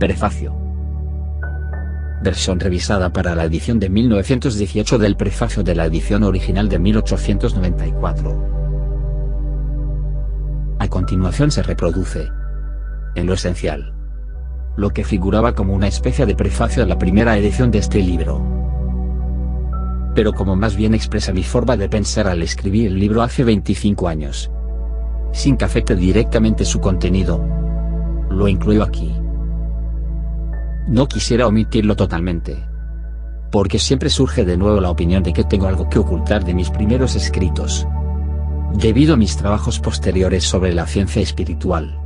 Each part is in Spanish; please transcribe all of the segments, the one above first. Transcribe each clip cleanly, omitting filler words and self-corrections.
Prefacio. Versión revisada para la edición de 1918 del prefacio de la edición original de 1894. A continuación se reproduce, en lo esencial, lo que figuraba como una especie de prefacio a la primera edición de este libro. Pero como más bien expresa mi forma de pensar al escribir el libro hace 25 años, sin que afecte directamente su contenido, lo incluyo aquí. No quisiera omitirlo totalmente, porque siempre surge de nuevo la opinión de que tengo algo que ocultar de mis primeros escritos, debido a mis trabajos posteriores sobre la ciencia espiritual.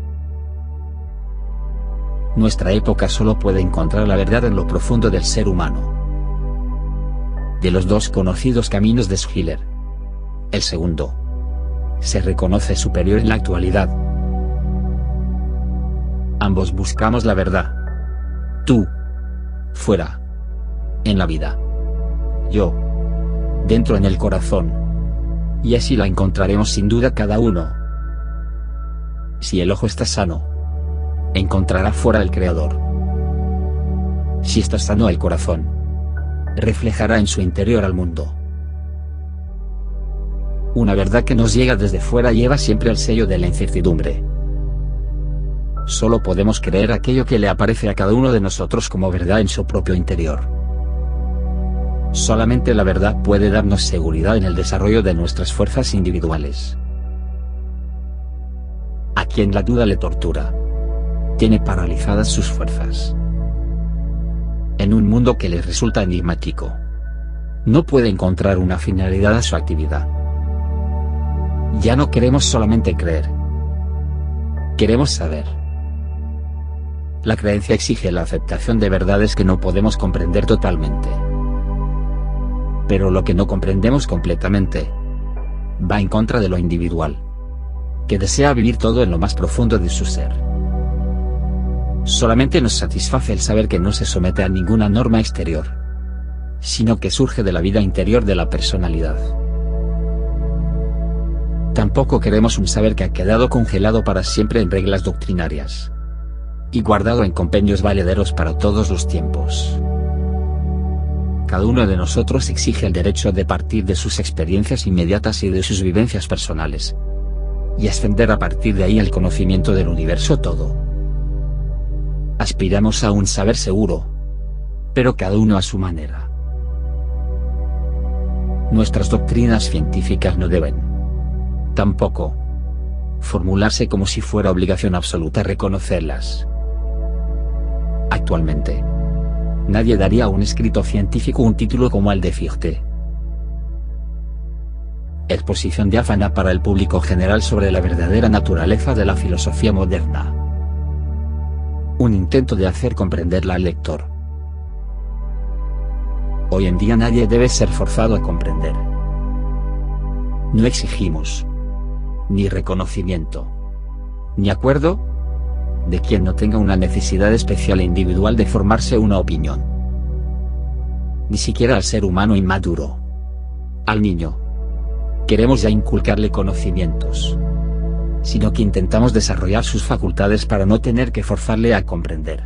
Nuestra época solo puede encontrar la verdad en lo profundo del ser humano. De los dos conocidos caminos de Schiller, el segundo se reconoce superior en la actualidad. Ambos buscamos la verdad. Tú, fuera, en la vida. Yo, dentro en el corazón. Y así la encontraremos sin duda cada uno. Si el ojo está sano, encontrará fuera el Creador. Si está sano el corazón, reflejará en su interior al mundo. Una verdad que nos llega desde fuera lleva siempre el sello de la incertidumbre. Solo podemos creer aquello que le aparece a cada uno de nosotros como verdad en su propio interior. Solamente la verdad puede darnos seguridad en el desarrollo de nuestras fuerzas individuales. A quien la duda le tortura, tiene paralizadas sus fuerzas. En un mundo que les resulta enigmático, no puede encontrar una finalidad a su actividad. Ya no queremos solamente creer, queremos saber. La creencia exige la aceptación de verdades que no podemos comprender totalmente. Pero lo que no comprendemos completamente va en contra de lo individual, que desea vivir todo en lo más profundo de su ser. Solamente nos satisface el saber que no se somete a ninguna norma exterior, sino que surge de la vida interior de la personalidad. Tampoco queremos un saber que ha quedado congelado para siempre en reglas doctrinarias y guardado en compendios valederos para todos los tiempos. Cada uno de nosotros exige el derecho de partir de sus experiencias inmediatas y de sus vivencias personales, y ascender a partir de ahí al conocimiento del universo todo. Aspiramos a un saber seguro, pero cada uno a su manera. Nuestras doctrinas científicas no deben, tampoco, formularse como si fuera obligación absoluta reconocerlas. Actualmente, nadie daría a un escrito científico un título como el de Fichte. Exposición diáfana para el público general sobre la verdadera naturaleza de la filosofía moderna. Un intento de hacer comprenderla al lector. Hoy en día nadie debe ser forzado a comprender. No exigimos ni reconocimiento, ni acuerdo, de quien no tenga una necesidad especial e individual de formarse una opinión. Ni siquiera al ser humano inmaduro, al niño, queremos ya inculcarle conocimientos, sino que intentamos desarrollar sus facultades para no tener que forzarle a comprender,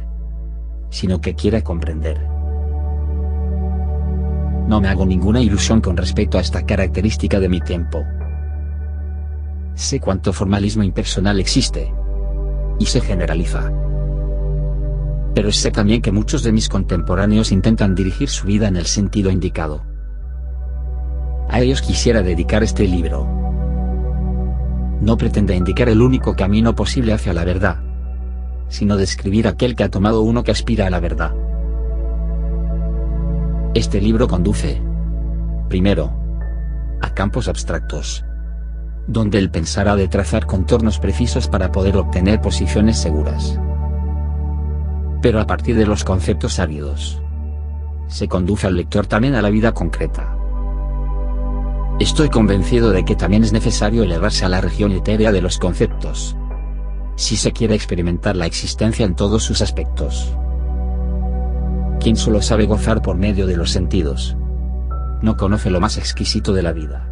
sino que quiera comprender. No me hago ninguna ilusión con respecto a esta característica de mi tiempo. Sé cuánto formalismo impersonal existe, y se generaliza. Pero sé también que muchos de mis contemporáneos intentan dirigir su vida en el sentido indicado. A ellos quisiera dedicar este libro. No pretende indicar el único camino posible hacia la verdad, sino describir aquel que ha tomado uno que aspira a la verdad. Este libro conduce, primero, a campos abstractos, donde el pensar ha de trazar contornos precisos para poder obtener posiciones seguras. Pero a partir de los conceptos áridos, se conduce al lector también a la vida concreta. Estoy convencido de que también es necesario elevarse a la región etérea de los conceptos, si se quiere experimentar la existencia en todos sus aspectos. Quien solo sabe gozar por medio de los sentidos, no conoce lo más exquisito de la vida.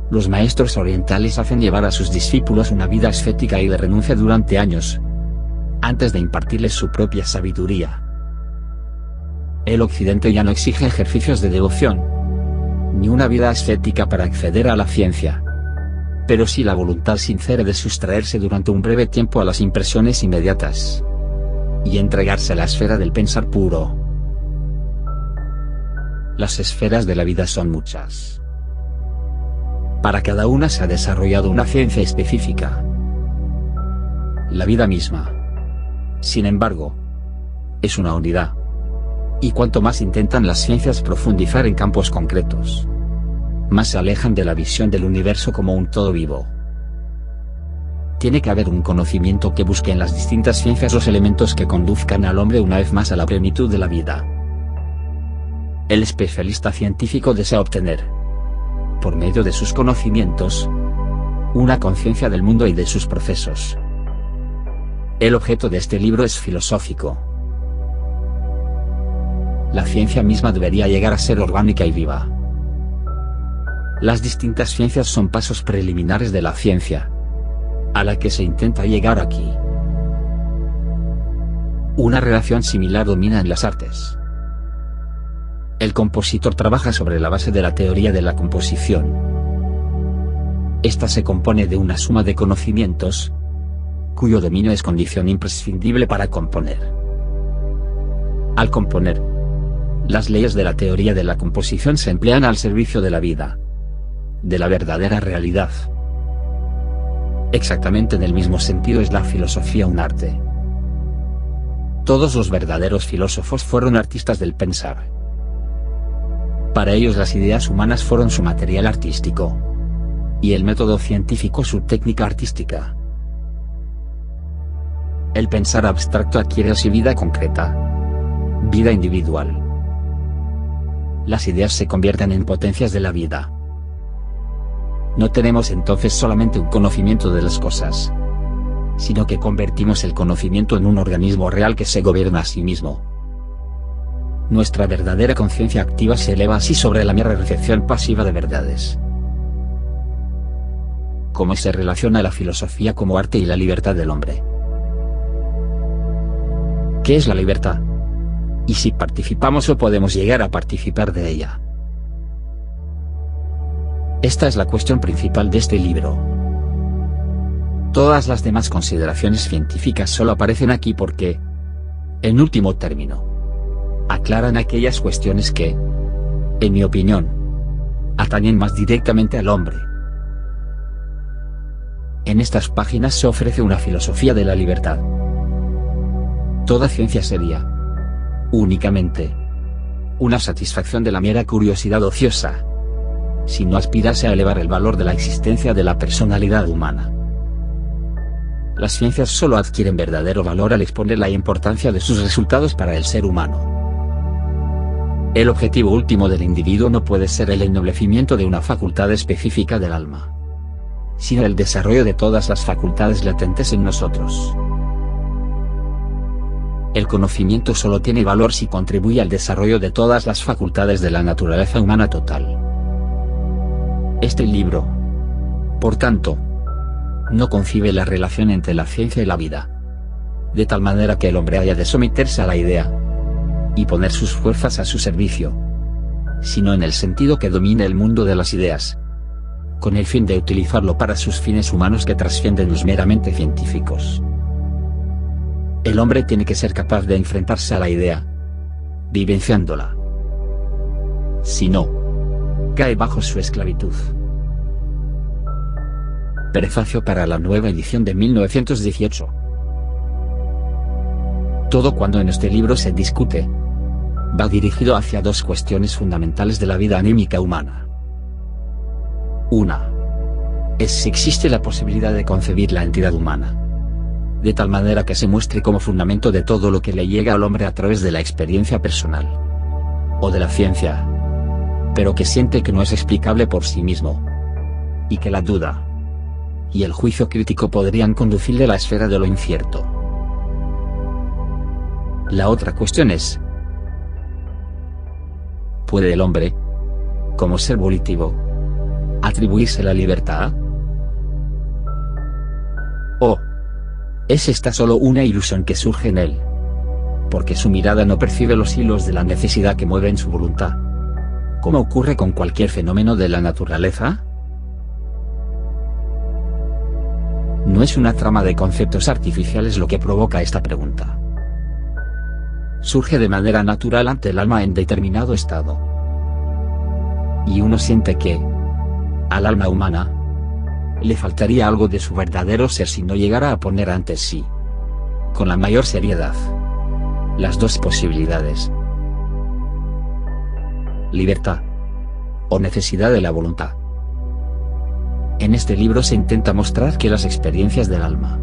Los maestros orientales hacen llevar a sus discípulos una vida ascética y de renuncia durante años, antes de impartirles su propia sabiduría. El Occidente ya no exige ejercicios de devoción, ni una vida ascética para acceder a la ciencia, pero sí la voluntad sincera de sustraerse durante un breve tiempo a las impresiones inmediatas, y entregarse a la esfera del pensar puro. Las esferas de la vida son muchas. Para cada una se ha desarrollado una ciencia específica. La vida misma, sin embargo, es una unidad. Y cuanto más intentan las ciencias profundizar en campos concretos, más se alejan de la visión del universo como un todo vivo. Tiene que haber un conocimiento que busque en las distintas ciencias los elementos que conduzcan al hombre una vez más a la plenitud de la vida. El especialista científico desea obtener, por medio de sus conocimientos, una conciencia del mundo y de sus procesos. El objeto de este libro es filosófico. La ciencia misma debería llegar a ser orgánica y viva. Las distintas ciencias son pasos preliminares de la ciencia, a la que se intenta llegar aquí. Una relación similar domina en las artes. El compositor trabaja sobre la base de la teoría de la composición. Esta se compone de una suma de conocimientos, cuyo dominio es condición imprescindible para componer. Al componer, las leyes de la teoría de la composición se emplean al servicio de la vida, de la verdadera realidad. Exactamente en el mismo sentido es la filosofía un arte. Todos los verdaderos filósofos fueron artistas del pensar. Para ellos las ideas humanas fueron su material artístico, y el método científico su técnica artística. El pensar abstracto adquiere así vida concreta, vida individual. Las ideas se convierten en potencias de la vida. No tenemos entonces solamente un conocimiento de las cosas, sino que convertimos el conocimiento en un organismo real que se gobierna a sí mismo. Nuestra verdadera conciencia activa se eleva así sobre la mera recepción pasiva de verdades. ¿Cómo se relaciona la filosofía como arte y la libertad del hombre? ¿Qué es la libertad? Y si participamos o podemos llegar a participar de ella. Esta es la cuestión principal de este libro. Todas las demás consideraciones científicas solo aparecen aquí porque, en último término, aclaran aquellas cuestiones que, en mi opinión, atañen más directamente al hombre. En estas páginas se ofrece una filosofía de la libertad. Toda ciencia sería, únicamente, una satisfacción de la mera curiosidad ociosa, si no aspirase a elevar el valor de la existencia de la personalidad humana. Las ciencias solo adquieren verdadero valor al exponer la importancia de sus resultados para el ser humano. El objetivo último del individuo no puede ser el ennoblecimiento de una facultad específica del alma, sino el desarrollo de todas las facultades latentes en nosotros. El conocimiento solo tiene valor si contribuye al desarrollo de todas las facultades de la naturaleza humana total. Este libro, por tanto, no concibe la relación entre la ciencia y la vida, de tal manera que el hombre haya de someterse a la idea y poner sus fuerzas a su servicio, sino en el sentido que domine el mundo de las ideas, con el fin de utilizarlo para sus fines humanos que trascienden los meramente científicos. El hombre tiene que ser capaz de enfrentarse a la idea, vivenciándola. Si no, cae bajo su esclavitud. Prefacio para la nueva edición de 1918. Todo cuanto en este libro se discute, va dirigido hacia dos cuestiones fundamentales de la vida anímica humana. Una es si existe la posibilidad de concebir la entidad humana, de tal manera que se muestre como fundamento de todo lo que le llega al hombre a través de la experiencia personal, o de la ciencia, pero que siente que no es explicable por sí mismo, y que la duda y el juicio crítico podrían conducirle a la esfera de lo incierto. La otra cuestión es: ¿puede el hombre, como ser volitivo, atribuirse la libertad? ¿O Es esta solo una ilusión que surge en él, porque su mirada no percibe los hilos de la necesidad que mueven su voluntad. ¿Cómo ocurre con cualquier fenómeno de la naturaleza? No es una trama de conceptos artificiales lo que provoca esta pregunta. Surge de manera natural ante el alma en determinado estado. Y uno siente que, al alma humana, le faltaría algo de su verdadero ser si no llegara a poner ante sí, con la mayor seriedad, las dos posibilidades: libertad o necesidad de la voluntad. En este libro se intenta mostrar que las experiencias del alma,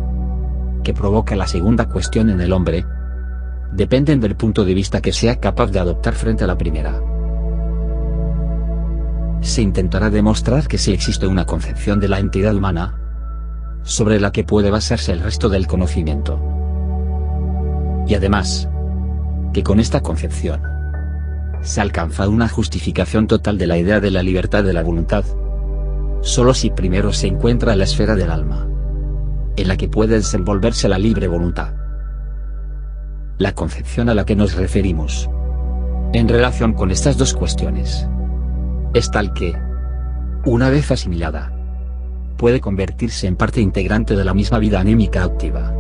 que provoca la segunda cuestión en el hombre, dependen del punto de vista que sea capaz de adoptar frente a la primera. Se intentará demostrar que sí existe una concepción de la entidad humana, sobre la que puede basarse el resto del conocimiento. Y además, que con esta concepción, se alcanza una justificación total de la idea de la libertad de la voluntad, solo si primero se encuentra la esfera del alma, en la que puede desenvolverse la libre voluntad. La concepción a la que nos referimos, en relación con estas dos cuestiones, es tal que, una vez asimilada, puede convertirse en parte integrante de la misma vida anímica activa.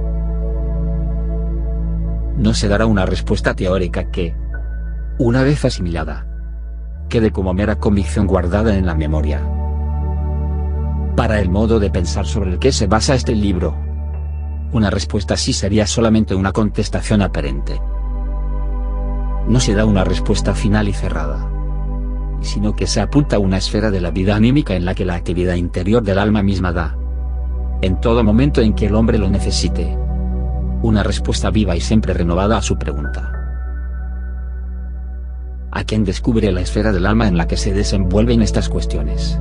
No se dará una respuesta teórica que, una vez asimilada, quede como mera convicción guardada en la memoria. Para el modo de pensar sobre el que se basa este libro, una respuesta así sería solamente una contestación aparente. No se da una respuesta final y cerrada, sino que se apunta a una esfera de la vida anímica en la que la actividad interior del alma misma da, en todo momento en que el hombre lo necesite, una respuesta viva y siempre renovada a su pregunta. ¿A quién descubre la esfera del alma en la que se desenvuelven estas cuestiones?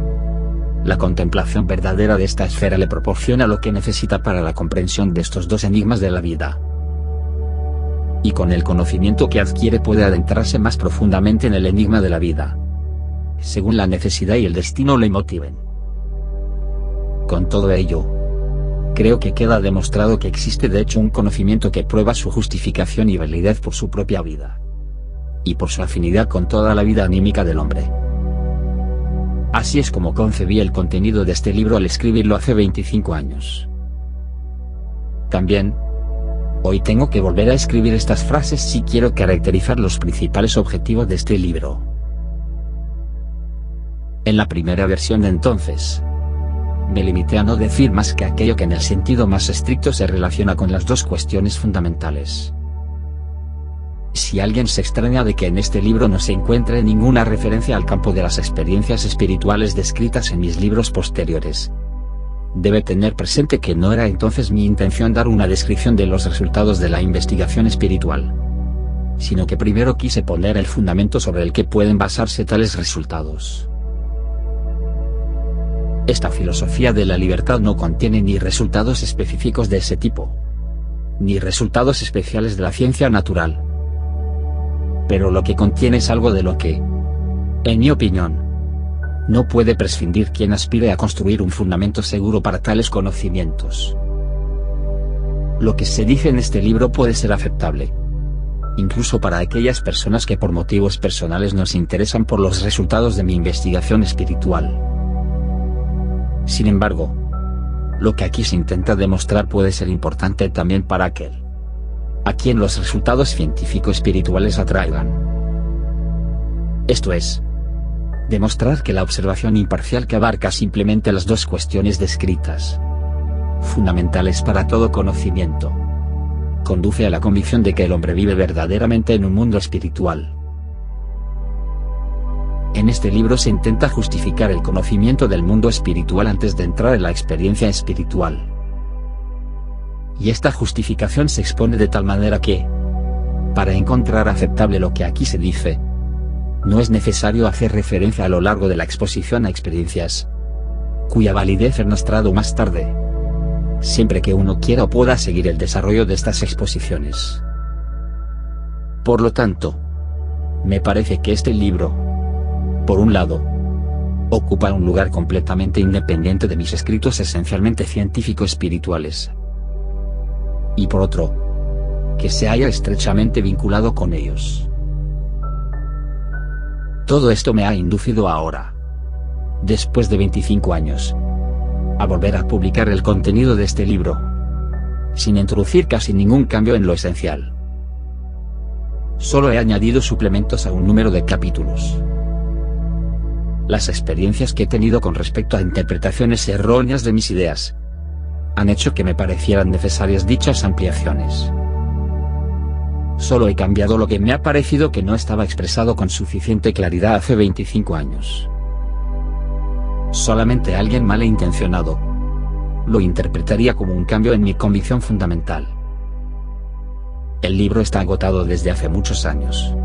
La contemplación verdadera de esta esfera le proporciona lo que necesita para la comprensión de estos dos enigmas de la vida. Y con el conocimiento que adquiere puede adentrarse más profundamente en el enigma de la vida, según la necesidad y el destino le motiven. Con todo ello, creo que queda demostrado que existe de hecho un conocimiento que prueba su justificación y validez por su propia vida, y por su afinidad con toda la vida anímica del hombre. Así es como concebí el contenido de este libro al escribirlo hace 25 años. También, hoy tengo que volver a escribir estas frases si quiero caracterizar los principales objetivos de este libro. En la primera versión de entonces, me limité a no decir más que aquello que en el sentido más estricto se relaciona con las dos cuestiones fundamentales. Si alguien se extraña de que en este libro no se encuentre ninguna referencia al campo de las experiencias espirituales descritas en mis libros posteriores, debe tener presente que no era entonces mi intención dar una descripción de los resultados de la investigación espiritual, sino que primero quise poner el fundamento sobre el que pueden basarse tales resultados. Esta filosofía de la libertad no contiene ni resultados específicos de ese tipo, ni resultados especiales de la ciencia natural. Pero lo que contiene es algo de lo que, en mi opinión, no puede prescindir quien aspire a construir un fundamento seguro para tales conocimientos. Lo que se dice en este libro puede ser aceptable, incluso para aquellas personas que por motivos personales nos interesan por los resultados de mi investigación espiritual. Sin embargo, lo que aquí se intenta demostrar puede ser importante también para aquel a quien los resultados científico-espirituales atraigan. Esto es, demostrar que la observación imparcial que abarca simplemente las dos cuestiones descritas, fundamentales para todo conocimiento, conduce a la convicción de que el hombre vive verdaderamente en un mundo espiritual. En este libro se intenta justificar el conocimiento del mundo espiritual antes de entrar en la experiencia espiritual. Y esta justificación se expone de tal manera que, para encontrar aceptable lo que aquí se dice, no es necesario hacer referencia a lo largo de la exposición a experiencias, cuya validez es mostrado más tarde, siempre que uno quiera o pueda seguir el desarrollo de estas exposiciones. Por lo tanto, me parece que este libro, por un lado, ocupa un lugar completamente independiente de mis escritos esencialmente científico-espirituales, y por otro, que se haya estrechamente vinculado con ellos. Todo esto me ha inducido ahora, después de 25 años, a volver a publicar el contenido de este libro, sin introducir casi ningún cambio en lo esencial. Solo he añadido suplementos a un número de capítulos. Las experiencias que he tenido con respecto a interpretaciones erróneas de mis ideas han hecho que me parecieran necesarias dichas ampliaciones. Solo he cambiado lo que me ha parecido que no estaba expresado con suficiente claridad hace 25 años. Solamente alguien malintencionado lo interpretaría como un cambio en mi convicción fundamental. El libro está agotado desde hace muchos años.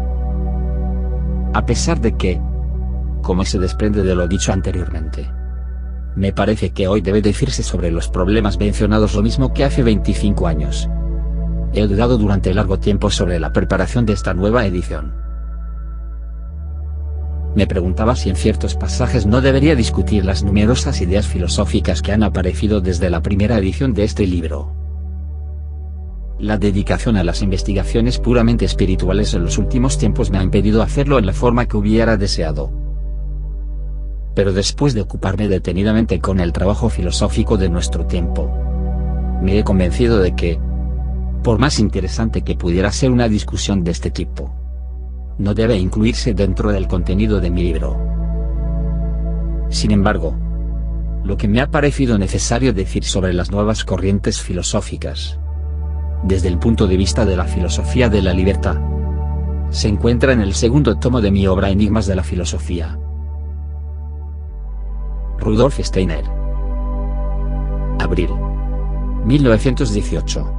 A pesar de que, como se desprende de lo dicho anteriormente, me parece que hoy debe decirse sobre los problemas mencionados lo mismo que hace 25 años. He dudado durante largo tiempo sobre la preparación de esta nueva edición. Me preguntaba si en ciertos pasajes no debería discutir las numerosas ideas filosóficas que han aparecido desde la primera edición de este libro. La dedicación a las investigaciones puramente espirituales en los últimos tiempos me ha impedido hacerlo en la forma que hubiera deseado. Pero después de ocuparme detenidamente con el trabajo filosófico de nuestro tiempo, me he convencido de que, por más interesante que pudiera ser una discusión de este tipo, no debe incluirse dentro del contenido de mi libro. Sin embargo, lo que me ha parecido necesario decir sobre las nuevas corrientes filosóficas, desde el punto de vista de la filosofía de la libertad, se encuentra en el segundo tomo de mi obra Enigmas de la Filosofía. Rudolf Steiner. Abril 1918.